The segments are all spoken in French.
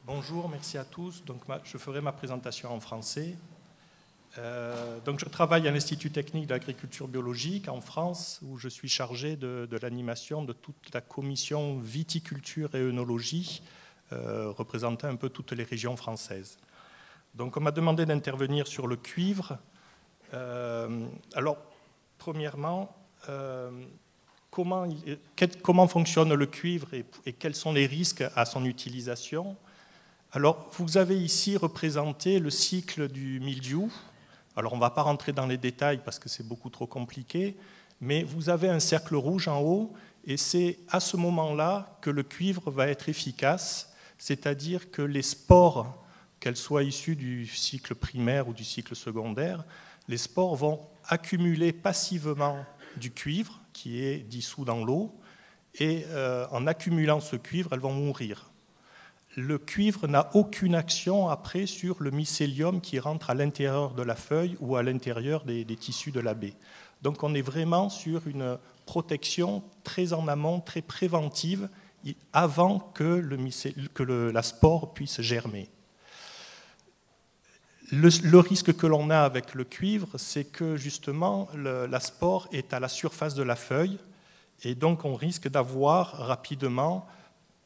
Bonjour, merci à tous. Donc, je ferai ma présentation en français. Donc, je travaille à l'Institut technique d'agriculture biologique en France, où je suis chargé de l'animation de toute la commission viticulture et œnologie, représentant un peu toutes les régions françaises. Donc, on m'a demandé d'intervenir sur le cuivre. Alors, premièrement, comment fonctionne le cuivre et quels sont les risques à son utilisation? Alors, vous avez ici représenté le cycle du mildiou. Alors, on ne va pas rentrer dans les détails parce que c'est beaucoup trop compliqué, mais vous avez un cercle rouge en haut, et c'est à ce moment-là que le cuivre va être efficace, c'est-à-dire que les spores, qu'elles soient issues du cycle primaire ou du cycle secondaire, les spores vont accumuler passivement du cuivre qui est dissous dans l'eau, et en accumulant ce cuivre, elles vont mourir. Le cuivre n'a aucune action après sur le mycélium qui rentre à l'intérieur de la feuille ou à l'intérieur des tissus de la baie. Donc on est vraiment sur une protection très en amont, très préventive, avant que la spore puisse germer. Le risque que l'on a avec le cuivre, c'est que justement la spore est à la surface de la feuille, et donc on risque d'avoir rapidement,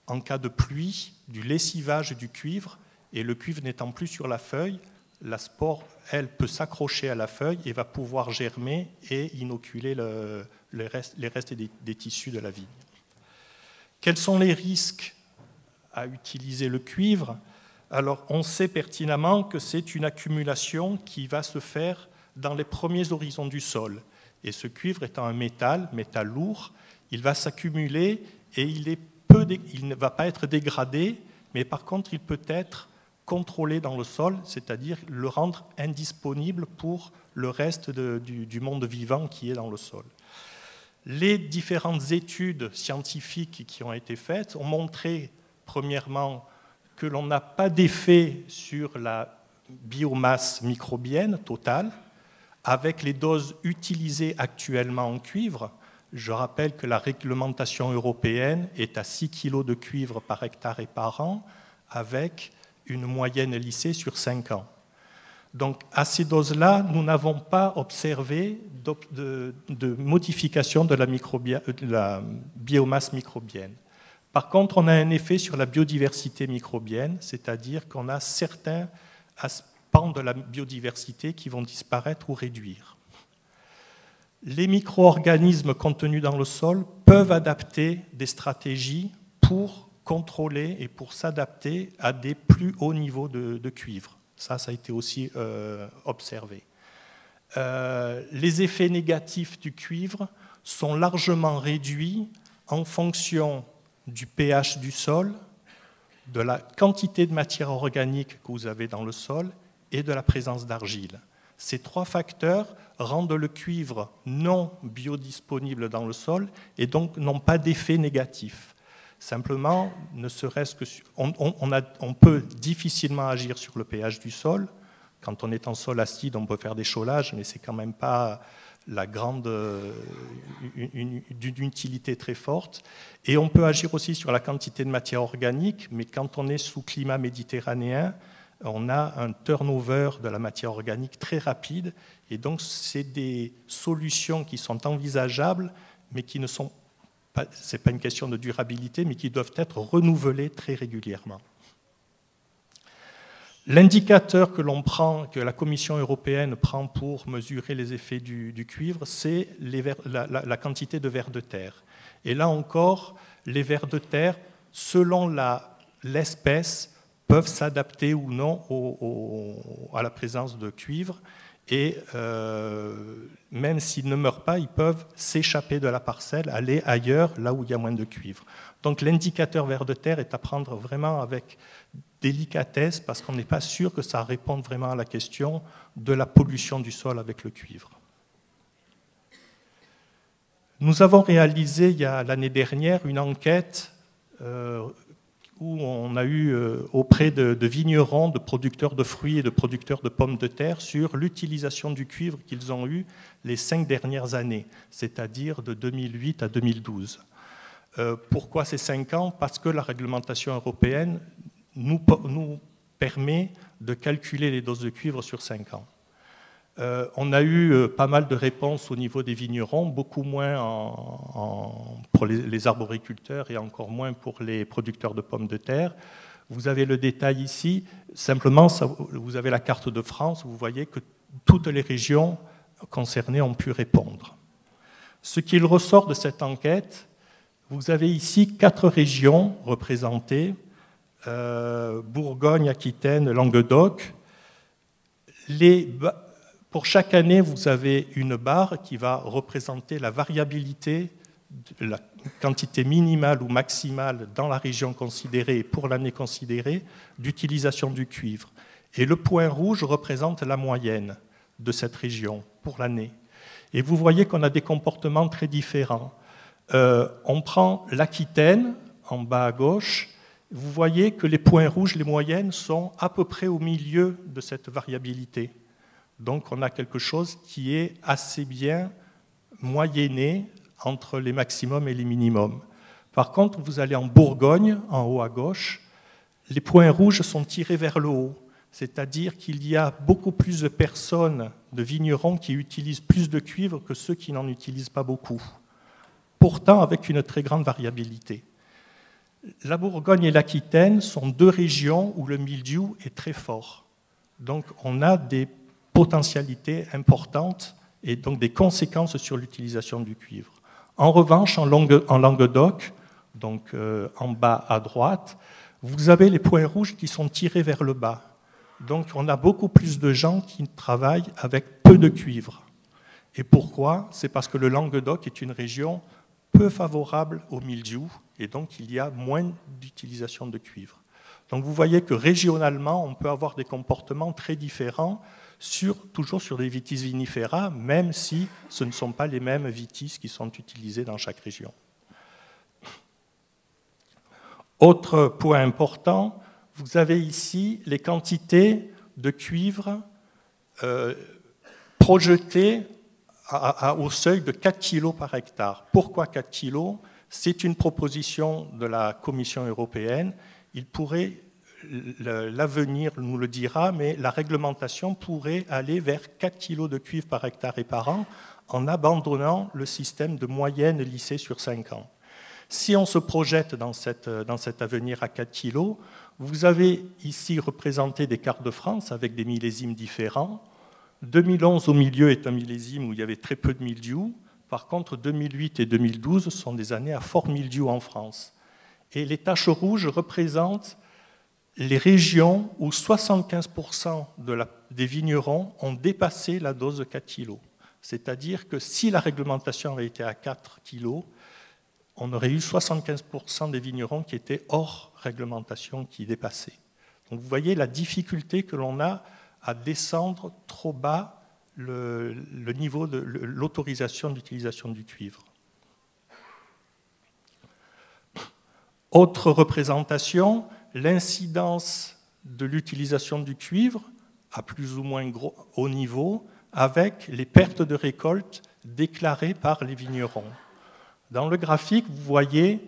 en cas de pluie, du lessivage du cuivre, et le cuivre n'étant plus sur la feuille, la spore, elle, peut s'accrocher à la feuille et va pouvoir germer et inoculer les restes des tissus de la vigne. Quels sont les risques à utiliser le cuivre? Alors, on sait pertinemment que c'est une accumulation qui va se faire dans les premiers horizons du sol. Et ce cuivre étant un métal lourd, il va s'accumuler et il ne va pas être dégradé, mais par contre, il peut être contrôlé dans le sol, c'est-à-dire le rendre indisponible pour le reste du monde vivant qui est dans le sol. Les différentes études scientifiques qui ont été faites ont montré, premièrement, que l'on n'a pas d'effet sur la biomasse microbienne totale, avec les doses utilisées actuellement en cuivre. Je rappelle que la réglementation européenne est à 6 kg de cuivre par hectare et par an, avec une moyenne lissée sur 5 ans. Donc, à ces doses-là, nous n'avons pas observé de modification de la biomasse microbienne. Par contre, on a un effet sur la biodiversité microbienne, c'est-à-dire qu'on a certains aspects de la biodiversité qui vont disparaître ou réduire. Les micro-organismes contenus dans le sol peuvent adapter des stratégies pour contrôler et pour s'adapter à des plus hauts niveaux de cuivre. Ça a été aussi observé. Les effets négatifs du cuivre sont largement réduits en fonction du pH du sol, de la quantité de matière organique que vous avez dans le sol et de la présence d'argile. Ces trois facteurs rendent le cuivre non biodisponible dans le sol et donc n'ont pas d'effet négatif. Simplement, ne serait-ce que on peut difficilement agir sur le pH du sol. Quand on est en sol acide, on peut faire des chaulages, mais c'est quand même pas d'une utilité très forte. Et on peut agir aussi sur la quantité de matière organique, mais quand on est sous climat méditerranéen, on a un turnover de la matière organique très rapide, et donc c'est des solutions qui sont envisageables, mais qui ne sont pas, c'est pas une question de durabilité, mais qui doivent être renouvelées très régulièrement. L'indicateur que la Commission européenne prend pour mesurer les effets du cuivre, c'est la quantité de vers de terre. Et là encore, les vers de terre, selon l'espèce, peuvent s'adapter ou non à la présence de cuivre. Et même s'ils ne meurent pas, ils peuvent s'échapper de la parcelle, aller ailleurs, là où il y a moins de cuivre. Donc l'indicateur vers de terre est à prendre vraiment avec délicatesse, parce qu'on n'est pas sûr que ça réponde vraiment à la question de la pollution du sol avec le cuivre. Nous avons réalisé, l'année dernière, une enquête où on a eu auprès de vignerons, de producteurs de fruits et de producteurs de pommes de terre sur l'utilisation du cuivre qu'ils ont eu les 5 dernières années, c'est-à-dire de 2008 à 2012. Pourquoi ces 5 ans? Parce que la réglementation européenne nous permet de calculer les doses de cuivre sur 5 ans. On a eu pas mal de réponses au niveau des vignerons, beaucoup moins pour les arboriculteurs et encore moins pour les producteurs de pommes de terre. Vous avez le détail ici. Simplement, vous avez la carte de France. Vous voyez que toutes les régions concernées ont pu répondre. Ce qu'il ressort de cette enquête, vous avez ici 4 régions représentées, Bourgogne, Aquitaine, Languedoc. Pour chaque année, vous avez une barre qui va représenter la variabilité, la quantité minimale ou maximale dans la région considérée et pour l'année considérée d'utilisation du cuivre. Et le point rouge représente la moyenne de cette région pour l'année. Et vous voyez qu'on a des comportements très différents. On prend l'Aquitaine, en bas à gauche. Vous voyez que les points rouges, les moyennes, sont à peu près au milieu de cette variabilité. Donc on a quelque chose qui est assez bien moyenné entre les maximums et les minimums. Par contre, vous allez en Bourgogne, en haut à gauche, les points rouges sont tirés vers le haut. C'est-à-dire qu'il y a beaucoup plus de personnes, de vignerons, qui utilisent plus de cuivre que ceux qui n'en utilisent pas beaucoup. Pourtant, avec une très grande variabilité. La Bourgogne et l'Aquitaine sont 2 régions où le mildiou est très fort. Donc on a des potentialités importantes et donc des conséquences sur l'utilisation du cuivre. En revanche, en Languedoc, donc en bas à droite, vous avez les points rouges qui sont tirés vers le bas. Donc on a beaucoup plus de gens qui travaillent avec peu de cuivre. Et pourquoi? C'est parce que le Languedoc est une région peu favorable au mildiou et donc il y a moins d'utilisation de cuivre. Donc vous voyez que régionalement, on peut avoir des comportements très différents, toujours sur des vitis vinifera, même si ce ne sont pas les mêmes vitis qui sont utilisés dans chaque région. Autre point important, vous avez ici les quantités de cuivre projetées au seuil de 4 kg par hectare. Pourquoi 4 kg? C'est une proposition de la Commission européenne. Il pourrait, l'avenir nous le dira, mais la réglementation pourrait aller vers 4 kg de cuivre par hectare et par an en abandonnant le système de moyenne lissée sur 5 ans. Si on se projette dans cet avenir à 4 kg, vous avez ici représenté des cartes de France avec des millésimes différents. 2011 au milieu est un millésime où il y avait très peu de mildiou. Par contre, 2008 et 2012 sont des années à fort mildiou en France. Et les taches rouges représentent les régions où 75% des vignerons ont dépassé la dose de 4 kg. C'est-à-dire que si la réglementation avait été à 4 kg, on aurait eu 75% des vignerons qui étaient hors réglementation, qui dépassaient. Donc vous voyez la difficulté que l'on a à descendre trop bas le niveau de l'autorisation d'utilisation du cuivre. Autre représentation, l'incidence de l'utilisation du cuivre à plus ou moins haut niveau avec les pertes de récolte déclarées par les vignerons. Dans le graphique, vous voyez,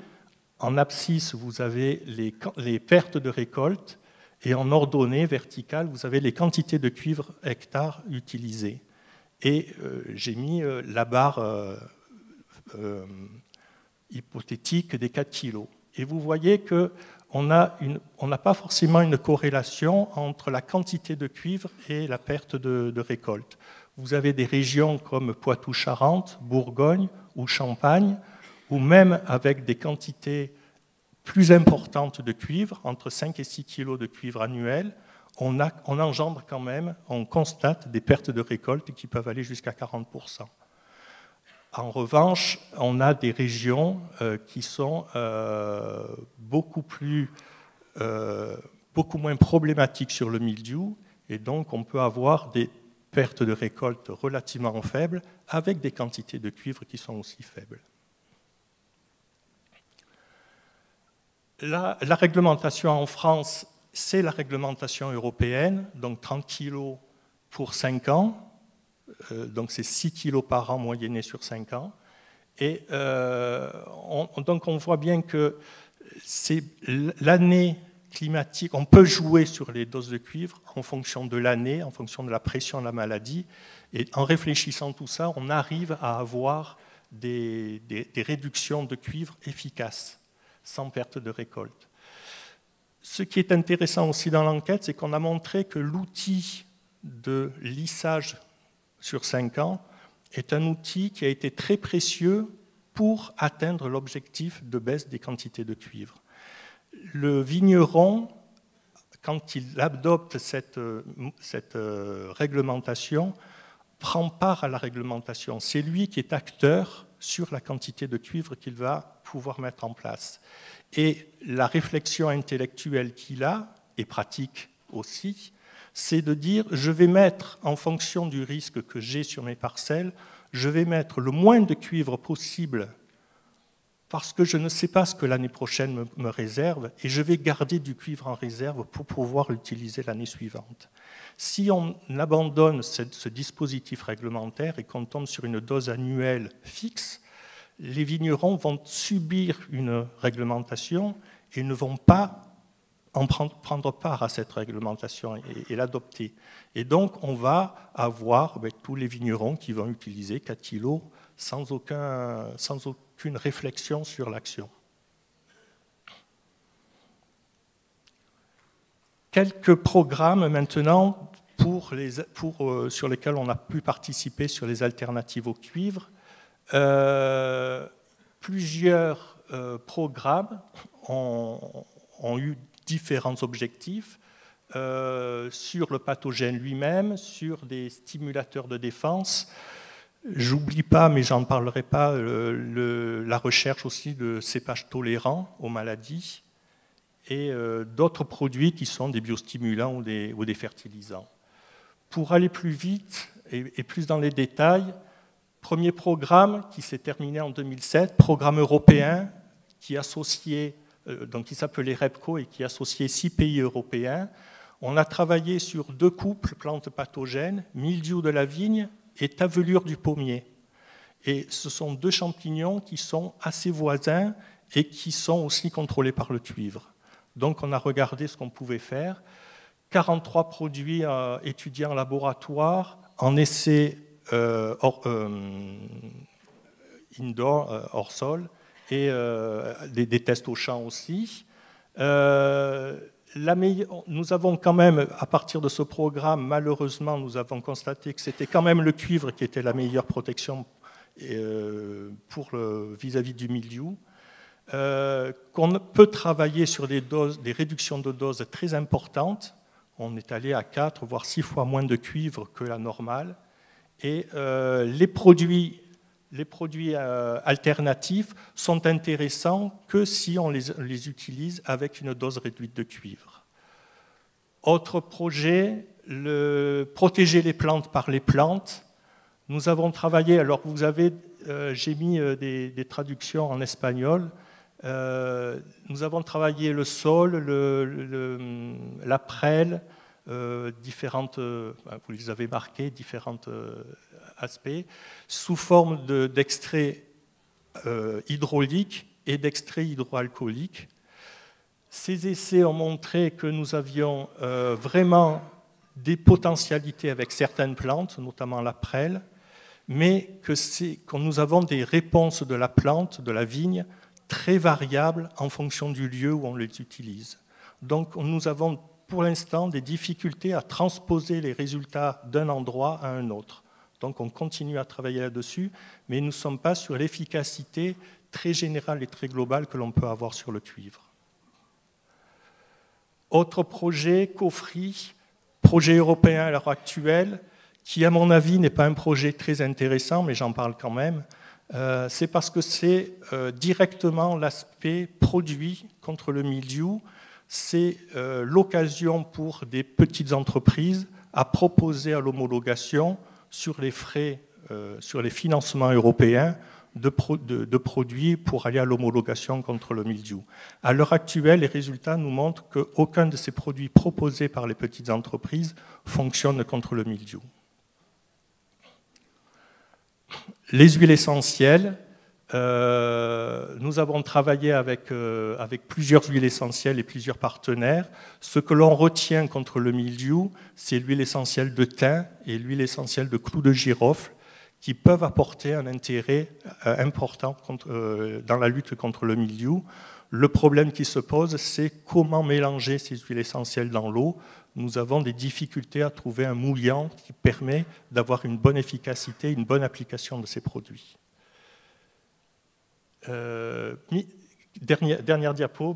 en abscisse, vous avez les pertes de récolte et en ordonnée verticale, vous avez les quantités de cuivre hectare utilisées. Et j'ai mis la barre hypothétique des 4 kg. Et vous voyez qu'on n'a pas forcément une corrélation entre la quantité de cuivre et la perte de récolte. Vous avez des régions comme Poitou-Charentes, Bourgogne ou Champagne, où même avec des quantités plus importantes de cuivre, entre 5 et 6 kg de cuivre annuel, on engendre quand même, on constate des pertes de récolte qui peuvent aller jusqu'à 40%. En revanche, on a des régions qui sont beaucoup moins problématiques sur le mildiou, et donc on peut avoir des pertes de récolte relativement faibles avec des quantités de cuivre qui sont aussi faibles. La réglementation en France, c'est la réglementation européenne, donc 30 kg pour 5 ans, donc c'est 6 kg par an moyenné sur 5 ans. Et donc on voit bien que c'est l'année climatique, on peut jouer sur les doses de cuivre en fonction de l'année, en fonction de la pression de la maladie. Et en réfléchissant tout ça, on arrive à avoir des réductions de cuivre efficaces, sans perte de récolte. Ce qui est intéressant aussi dans l'enquête, c'est qu'on a montré que l'outil de lissage sur 5 ans est un outil qui a été très précieux pour atteindre l'objectif de baisse des quantités de cuivre. Le vigneron, quand il adopte cette réglementation, prend part à la réglementation. C'est lui qui est acteur sur la quantité de cuivre qu'il va pouvoir mettre en place. Et la réflexion intellectuelle qu'il a, et pratique aussi, c'est de dire, je vais mettre, en fonction du risque que j'ai sur mes parcelles, je vais mettre le moins de cuivre possible parce que je ne sais pas ce que l'année prochaine me réserve et je vais garder du cuivre en réserve pour pouvoir l'utiliser l'année suivante. Si on abandonne ce dispositif réglementaire et qu'on tombe sur une dose annuelle fixe, les vignerons vont subir une réglementation et ne vont pas prendre part à cette réglementation et l'adopter. Et donc, on va avoir tous les vignerons qui vont utiliser 4 kilos sans aucune réflexion sur l'action. Quelques programmes maintenant sur lesquels on a pu participer sur les alternatives au cuivre. Plusieurs programmes ont eu différents objectifs sur le pathogène lui-même, sur des stimulateurs de défense. J'oublie pas, mais j'en parlerai pas, la recherche aussi de cépages tolérants aux maladies et d'autres produits qui sont des biostimulants ou des fertilisants. Pour aller plus vite et plus dans les détails, premier programme qui s'est terminé en 2007, programme européen qui s'appelait REPCO et qui associait 6 pays européens. On a travaillé sur 2 couples plantes pathogènes, mildiou de la vigne et tavelure du pommier. Et ce sont 2 champignons qui sont assez voisins et qui sont aussi contrôlés par le cuivre. Donc on a regardé ce qu'on pouvait faire. 43 produits étudiés en laboratoire, en essai indoor, hors sol, et des tests au champ aussi. Nous avons quand même, à partir de ce programme, malheureusement, nous avons constaté que c'était quand même le cuivre qui était la meilleure protection vis-à-vis du mildiou. Qu'on peut travailler sur des réductions de doses très importantes. On est allé à 4, voire 6 fois moins de cuivre que la normale. Et les produits alternatifs sont intéressants que si on les utilise avec une dose réduite de cuivre. Autre projet, protéger les plantes par les plantes. Nous avons travaillé, alors j'ai mis des traductions en espagnol. Nous avons travaillé le sol, la prêle, vous les avez marqués, différents aspects, sous forme d'extrait hydraulique et d'extrait hydroalcoolique. Ces essais ont montré que nous avions vraiment des potentialités avec certaines plantes, notamment la prêle, mais que nous avons des réponses de la plante, de la vigne, très variables en fonction du lieu où on les utilise. Donc nous avons pour l'instant des difficultés à transposer les résultats d'un endroit à un autre. Donc on continue à travailler là-dessus, mais nous ne sommes pas sur l'efficacité très générale et très globale que l'on peut avoir sur le cuivre. Autre projet, COFRI, projet européen à l'heure actuelle, qui à mon avis n'est pas un projet très intéressant, mais j'en parle quand même. C'est parce que c'est directement l'aspect produit contre le mildiou. C'est l'occasion pour des petites entreprises à proposer à l'homologation sur les frais, sur les financements européens de produits pour aller à l'homologation contre le mildiou. À l'heure actuelle, les résultats nous montrent qu'aucun de ces produits proposés par les petites entreprises fonctionne contre le mildiou. Les huiles essentielles, Nous avons travaillé avec plusieurs huiles essentielles et plusieurs partenaires. Ce que l'on retient contre le mildiou, c'est l'huile essentielle de thym et l'huile essentielle de clou de girofle, qui peuvent apporter un intérêt important dans la lutte contre le mildiou. Le problème qui se pose, c'est comment mélanger ces huiles essentielles dans l'eau. Nous avons des difficultés à trouver un mouillant qui permet d'avoir une bonne efficacité, une bonne application de ces produits. Dernière diapo,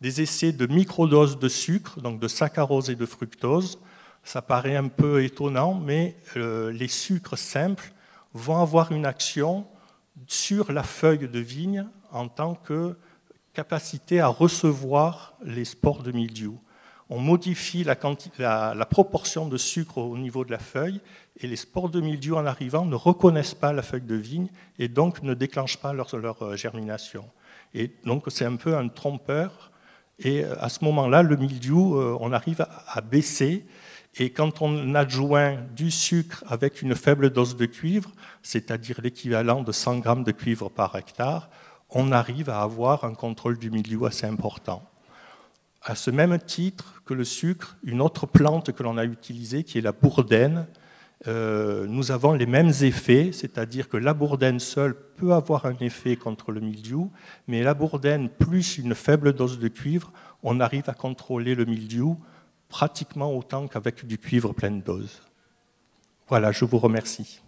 des essais de microdoses de sucre, donc de saccharose et de fructose. Ça paraît un peu étonnant, mais les sucres simples vont avoir une action sur la feuille de vigne en tant que capacité à recevoir les spores de mildiou. On modifie la proportion de sucre au niveau de la feuille et les spores de mildiou en arrivant ne reconnaissent pas la feuille de vigne et donc ne déclenchent pas leur germination. Et donc c'est un peu un trompeur et à ce moment-là, le mildiou, on arrive à baisser. Et quand on adjoint du sucre avec une faible dose de cuivre, c'est-à-dire l'équivalent de 100 grammes de cuivre par hectare, on arrive à avoir un contrôle du mildiou assez important. À ce même titre que le sucre, une autre plante que l'on a utilisée, qui est la bourdaine, nous avons les mêmes effets, c'est-à-dire que la bourdaine seule peut avoir un effet contre le mildiou, mais la bourdaine plus une faible dose de cuivre, on arrive à contrôler le mildiou pratiquement autant qu'avec du cuivre pleine dose. Voilà, je vous remercie.